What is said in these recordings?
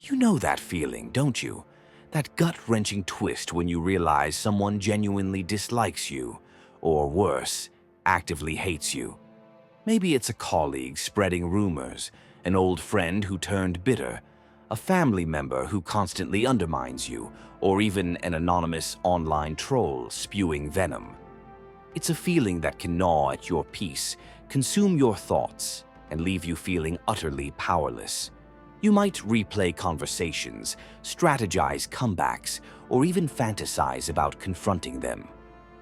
You know that feeling, don't you? That gut-wrenching twist when you realize someone genuinely dislikes you, or worse, actively hates you. Maybe it's a colleague spreading rumors, an old friend who turned bitter, a family member who constantly undermines you, or even an anonymous online troll spewing venom. It's a feeling that can gnaw at your peace, consume your thoughts, and leave you feeling utterly powerless. You might replay conversations, strategize comebacks, or even fantasize about confronting them.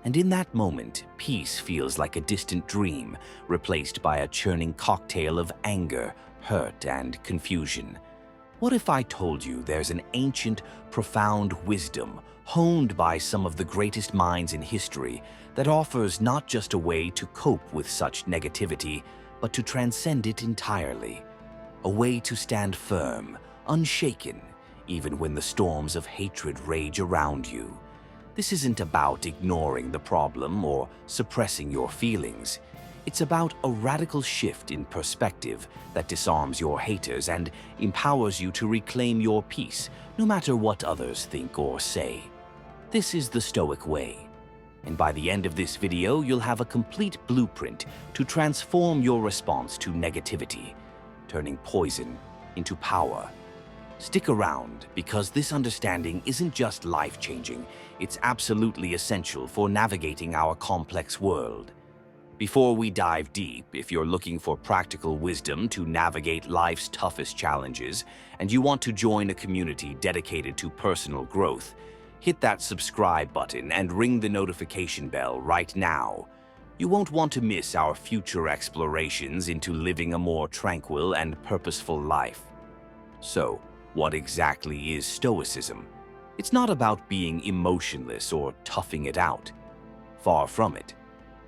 And in that moment, peace feels like a distant dream, replaced by a churning cocktail of anger, hurt, and confusion. What if I told you there's an ancient, profound wisdom, honed by some of the greatest minds in history, that offers not just a way to cope with such negativity, but to transcend it entirely? A way to stand firm, unshaken, even when the storms of hatred rage around you. This isn't about ignoring the problem or suppressing your feelings. It's about a radical shift in perspective that disarms your haters and empowers you to reclaim your peace, no matter what others think or say. This is the Stoic way. And by the end of this video, you'll have a complete blueprint to transform your response to negativity, turning poison into power. Stick around, because this understanding isn't just life-changing, it's absolutely essential for navigating our complex world. Before we dive deep, if you're looking for practical wisdom to navigate life's toughest challenges, and you want to join a community dedicated to personal growth, hit that subscribe button and ring the notification bell right now. You won't want to miss our future explorations into living a more tranquil and purposeful life. So, what exactly is Stoicism? It's not about being emotionless or toughing it out. Far from it.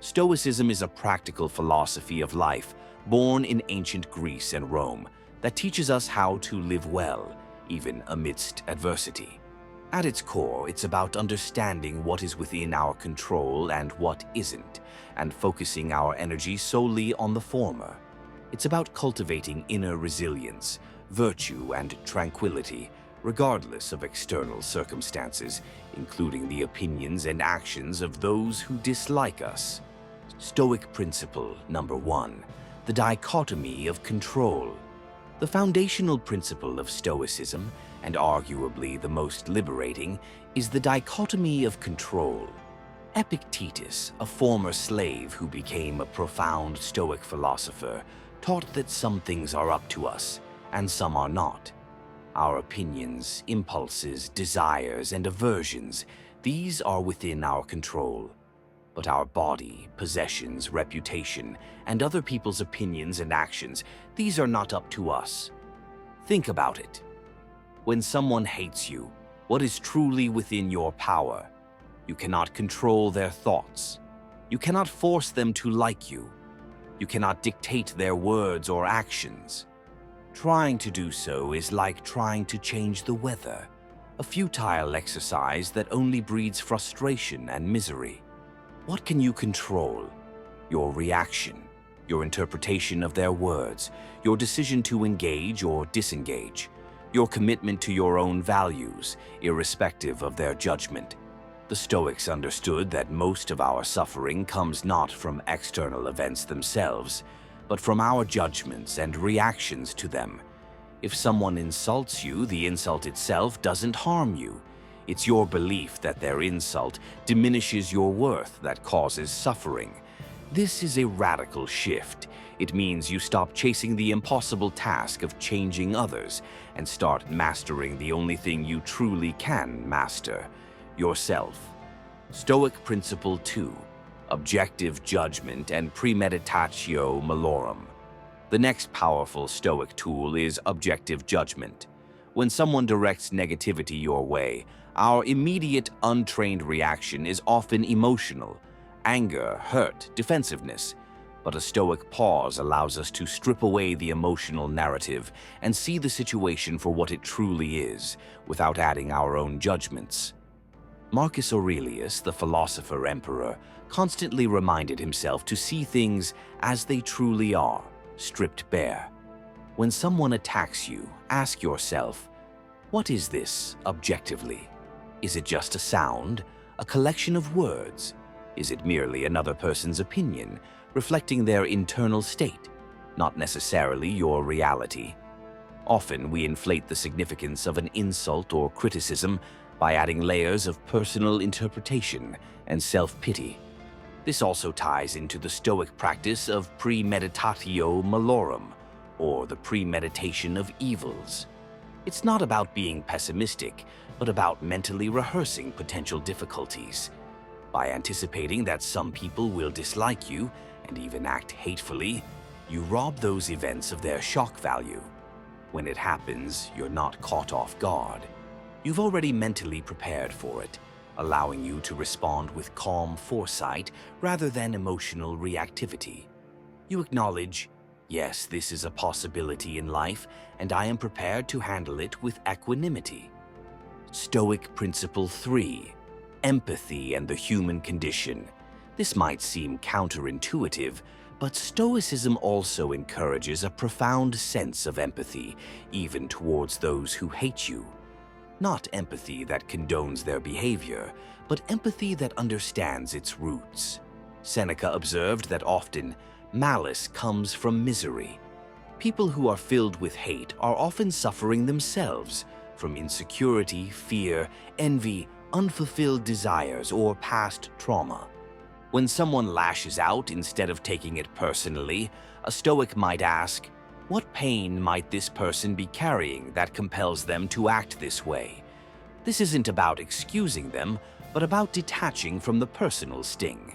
Stoicism is a practical philosophy of life born in ancient Greece and Rome that teaches us how to live well, even amidst adversity. At its core, it's about understanding what is within our control and what isn't, and focusing our energy solely on the former. It's about cultivating inner resilience, virtue, and tranquility, regardless of external circumstances, including the opinions and actions of those who dislike us. Stoic principle number 1, the dichotomy of control. The foundational principle of Stoicism, and arguably the most liberating, is the dichotomy of control. Epictetus, a former slave who became a profound Stoic philosopher, taught that some things are up to us, and some are not. Our opinions, impulses, desires, and aversions, these are within our control. But our body, possessions, reputation, and other people's opinions and actions, these are not up to us. Think about it. When someone hates you, what is truly within your power? You cannot control their thoughts. You cannot force them to like you. You cannot dictate their words or actions. Trying to do so is like trying to change the weather, a futile exercise that only breeds frustration and misery. What can you control? Your reaction, your interpretation of their words, your decision to engage or disengage, your commitment to your own values, irrespective of their judgment. The Stoics understood that most of our suffering comes not from external events themselves, but from our judgments and reactions to them. If someone insults you, the insult itself doesn't harm you. It's your belief that their insult diminishes your worth that causes suffering. This is a radical shift. It means you stop chasing the impossible task of changing others and start mastering the only thing you truly can master: yourself. Stoic Principle 2. Objective judgment and premeditatio malorum. The next powerful Stoic tool is objective judgment. When someone directs negativity your way, our immediate, untrained reaction is often emotional: anger, hurt, defensiveness. But a Stoic pause allows us to strip away the emotional narrative and see the situation for what it truly is, without adding our own judgments. Marcus Aurelius, the philosopher-emperor, constantly reminded himself to see things as they truly are, stripped bare. When someone attacks you, ask yourself, What is this, objectively? Is it just a sound, a collection of words? Is it merely another person's opinion, reflecting their internal state, not necessarily your reality? Often we inflate the significance of an insult or criticism by adding layers of personal interpretation and self-pity. This also ties into the Stoic practice of premeditatio malorum, or the premeditation of evils. It's not about being pessimistic, but about mentally rehearsing potential difficulties. By anticipating that some people will dislike you and even act hatefully, you rob those events of their shock value. When it happens, you're not caught off guard. You've already mentally prepared for it, allowing you to respond with calm foresight rather than emotional reactivity. You acknowledge, yes, this is a possibility in life, and I am prepared to handle it with equanimity. Stoic Principle 3. Empathy and the human condition. This might seem counterintuitive, but Stoicism also encourages a profound sense of empathy, even towards those who hate you. Not empathy that condones their behavior, but empathy that understands its roots. Seneca observed that often, malice comes from misery. People who are filled with hate are often suffering themselves from insecurity, fear, envy, unfulfilled desires, or past trauma. When someone lashes out instead of taking it personally, a Stoic might ask, what pain might this person be carrying that compels them to act this way? This isn't about excusing them, but about detaching from the personal sting.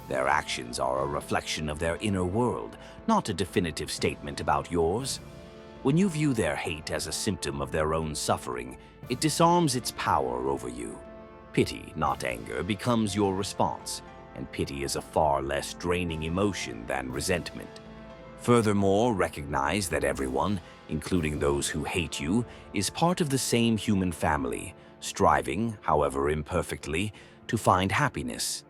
Their actions are a reflection of their inner world, not a definitive statement about yours. When you view their hate as a symptom of their own suffering, it disarms its power over you. Pity, not anger, becomes your response, and pity is a far less draining emotion than resentment. Furthermore, recognize that everyone, including those who hate you, is part of the same human family, striving, however imperfectly, to find happiness.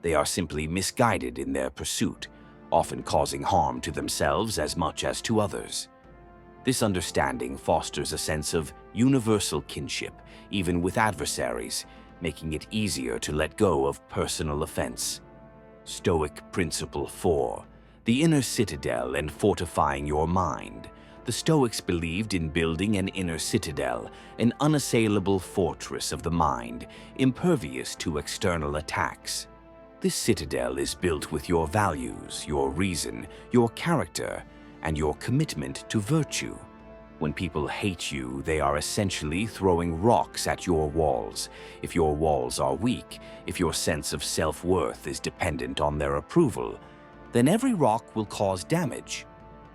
They are simply misguided in their pursuit, often causing harm to themselves as much as to others. This understanding fosters a sense of universal kinship, even with adversaries, making it easier to let go of personal offense. Stoic Principle 4. The inner citadel and fortifying your mind. The Stoics believed in building an inner citadel, an unassailable fortress of the mind, impervious to external attacks. This citadel is built with your values, your reason, your character, and your commitment to virtue. When people hate you, they are essentially throwing rocks at your walls. If your walls are weak, if your sense of self-worth is dependent on their approval, then every rock will cause damage.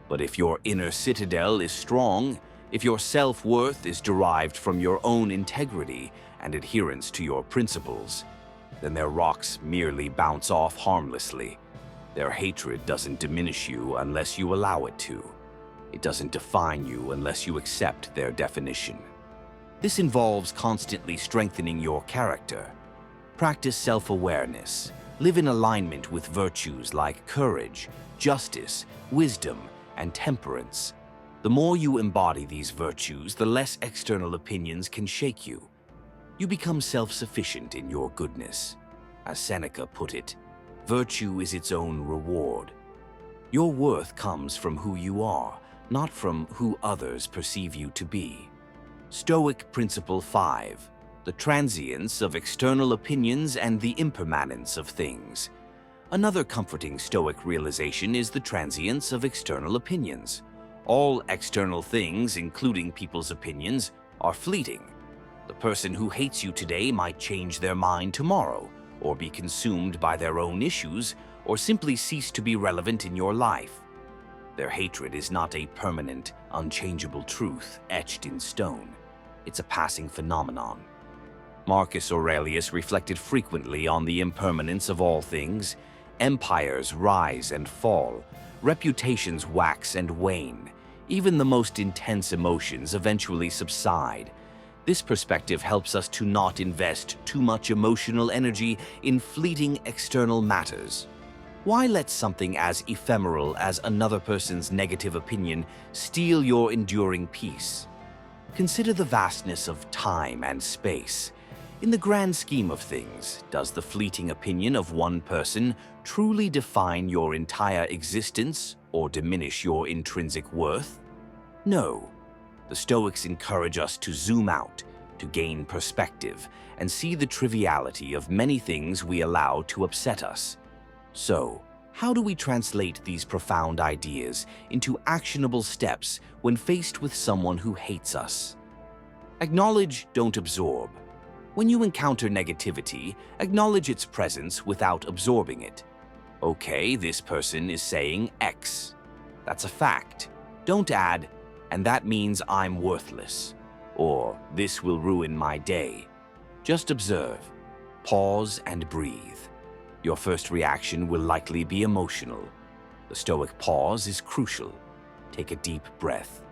But if your inner citadel is strong, if your self-worth is derived from your own integrity and adherence to your principles, then their rocks merely bounce off harmlessly. Their hatred doesn't diminish you unless you allow it to. It doesn't define you unless you accept their definition. This involves constantly strengthening your character. Practice self-awareness. Live in alignment with virtues like courage, justice, wisdom, and temperance. The more you embody these virtues, the less external opinions can shake you. You become self-sufficient in your goodness. As Seneca put it, virtue is its own reward. Your worth comes from who you are, not from who others perceive you to be. Stoic Principle 5. The transience of external opinions and the impermanence of things. Another comforting Stoic realization is the transience of external opinions. All external things, including people's opinions, are fleeting. The person who hates you today might change their mind tomorrow, or be consumed by their own issues, or simply cease to be relevant in your life. Their hatred is not a permanent, unchangeable truth etched in stone. It's a passing phenomenon. Marcus Aurelius reflected frequently on the impermanence of all things. Empires rise and fall. Reputations wax and wane. Even the most intense emotions eventually subside. This perspective helps us to not invest too much emotional energy in fleeting external matters. Why let something as ephemeral as another person's negative opinion steal your enduring peace? Consider the vastness of time and space. In the grand scheme of things, does the fleeting opinion of one person truly define your entire existence or diminish your intrinsic worth? No. The Stoics encourage us to zoom out, to gain perspective, and see the triviality of many things we allow to upset us. So, how do we translate these profound ideas into actionable steps when faced with someone who hates us? Acknowledge, don't absorb. When you encounter negativity, acknowledge its presence without absorbing it. Okay, this person is saying X. That's a fact. Don't add, and that means I'm worthless, or this will ruin my day. Just observe, pause, and breathe. Your first reaction will likely be emotional. The Stoic pause is crucial. Take a deep breath.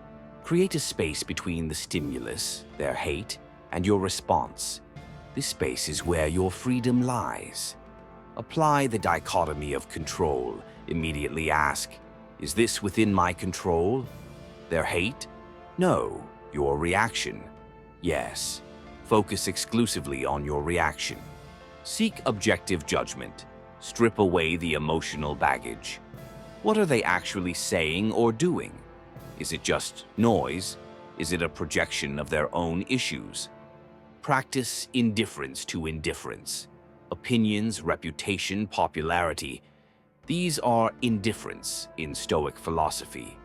Create a space between the stimulus, their hate, and your response. This space is where your freedom lies. Apply the dichotomy of control. Immediately ask, is this within my control? Their hate? No. Your reaction? Yes. Focus exclusively on your reaction. Seek objective judgment. Strip away the emotional baggage. What are they actually saying or doing? Is it just noise? Is it a projection of their own issues? Practice indifference to indifference. Opinions, reputation, popularity. These are indifference in Stoic philosophy.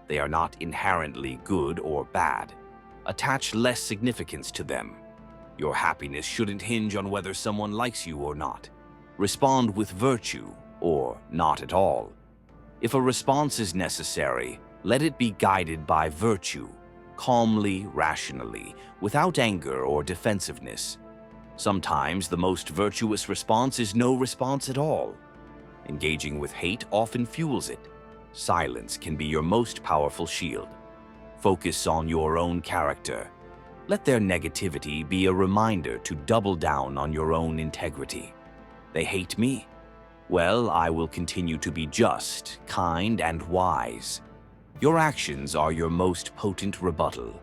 They are not inherently good or bad. Attach less significance to them. Your happiness shouldn't hinge on whether someone likes you or not. Respond with virtue or not at all. If a response is necessary, let it be guided by virtue, calmly, rationally, without anger or defensiveness. Sometimes the most virtuous response is no response at all. Engaging with hate often fuels it. Silence can be your most powerful shield. Focus on your own character. Let their negativity be a reminder to double down on your own integrity. They hate me? Well, I will continue to be just, kind, and wise. Your actions are your most potent rebuttal.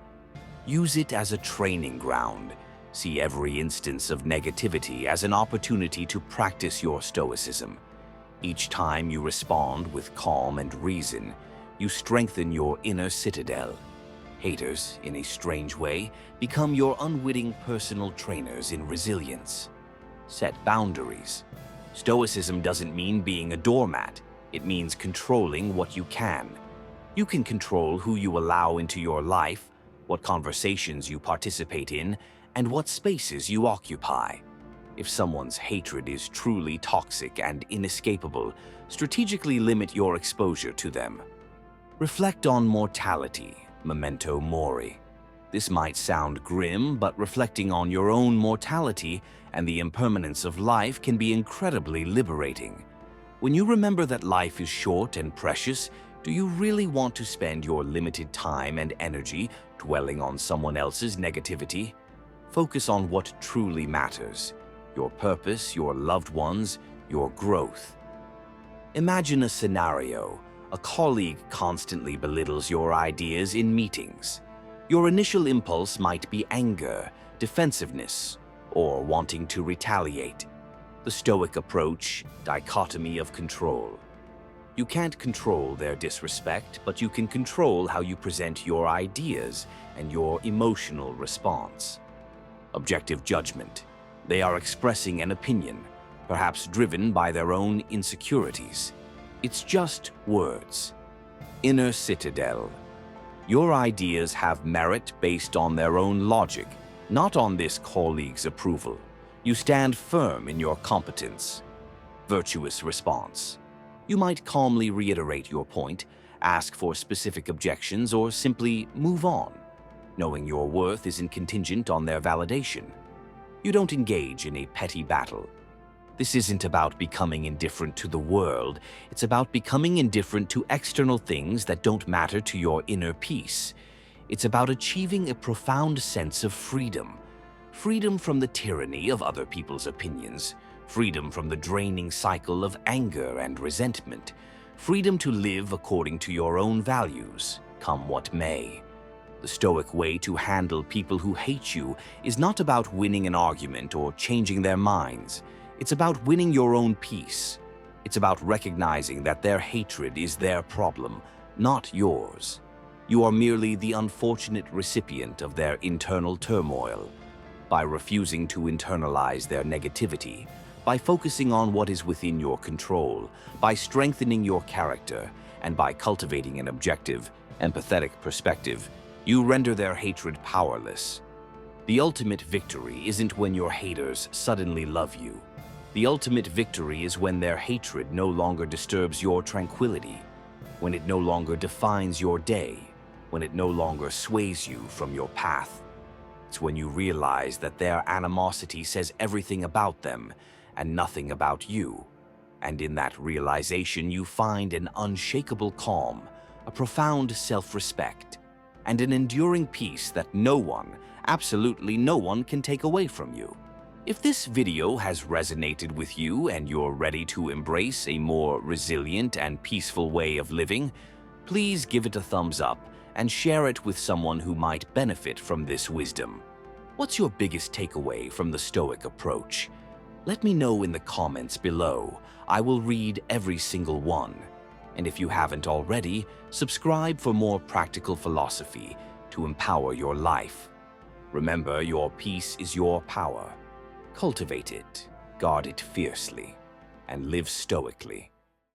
Use it as a training ground. See every instance of negativity as an opportunity to practice your Stoicism. Each time you respond with calm and reason, you strengthen your inner citadel. Haters, in a strange way, become your unwitting personal trainers in resilience. Set boundaries. Stoicism doesn't mean being a doormat. It means controlling what you can. You can control who you allow into your life, what conversations you participate in, and what spaces you occupy. If someone's hatred is truly toxic and inescapable, strategically limit your exposure to them. Reflect on mortality, memento mori. This might sound grim, but reflecting on your own mortality and the impermanence of life can be incredibly liberating. When you remember that life is short and precious, do you really want to spend your limited time and energy dwelling on someone else's negativity? Focus on what truly matters: your purpose, your loved ones, your growth. Imagine a scenario. A colleague constantly belittles your ideas in meetings. Your initial impulse might be anger, defensiveness, or wanting to retaliate. The Stoic approach, dichotomy of control. You can't control their disrespect, but you can control how you present your ideas and your emotional response. Objective judgment. They are expressing an opinion, perhaps driven by their own insecurities. It's just words. Inner citadel. Your ideas have merit based on their own logic, not on this colleague's approval. You stand firm in your competence. Virtuous response. You might calmly reiterate your point, ask for specific objections, or simply move on, knowing your worth isn't contingent on their validation. You don't engage in a petty battle. This isn't about becoming indifferent to the world. It's about becoming indifferent to external things that don't matter to your inner peace. It's about achieving a profound sense of freedom. Freedom from the tyranny of other people's opinions. Freedom from the draining cycle of anger and resentment. Freedom to live according to your own values, come what may. The Stoic way to handle people who hate you is not about winning an argument or changing their minds. It's about winning your own peace. It's about recognizing that their hatred is their problem, not yours. You are merely the unfortunate recipient of their internal turmoil. By refusing to internalize their negativity, by focusing on what is within your control, by strengthening your character, and by cultivating an objective, empathetic perspective, you render their hatred powerless. The ultimate victory isn't when your haters suddenly love you. The ultimate victory is when their hatred no longer disturbs your tranquility, when it no longer defines your day, when it no longer sways you from your path. It's when you realize that their animosity says everything about them and nothing about you. And in that realization, you find an unshakable calm, a profound self-respect, and an enduring peace that no one, absolutely no one, can take away from you. If this video has resonated with you and you're ready to embrace a more resilient and peaceful way of living, please give it a thumbs up and share it with someone who might benefit from this wisdom. What's your biggest takeaway from the Stoic approach? Let me know in the comments below. I will read every single one. And if you haven't already, subscribe for more practical philosophy to empower your life. Remember, your peace is your power. Cultivate it, guard it fiercely, and live stoically.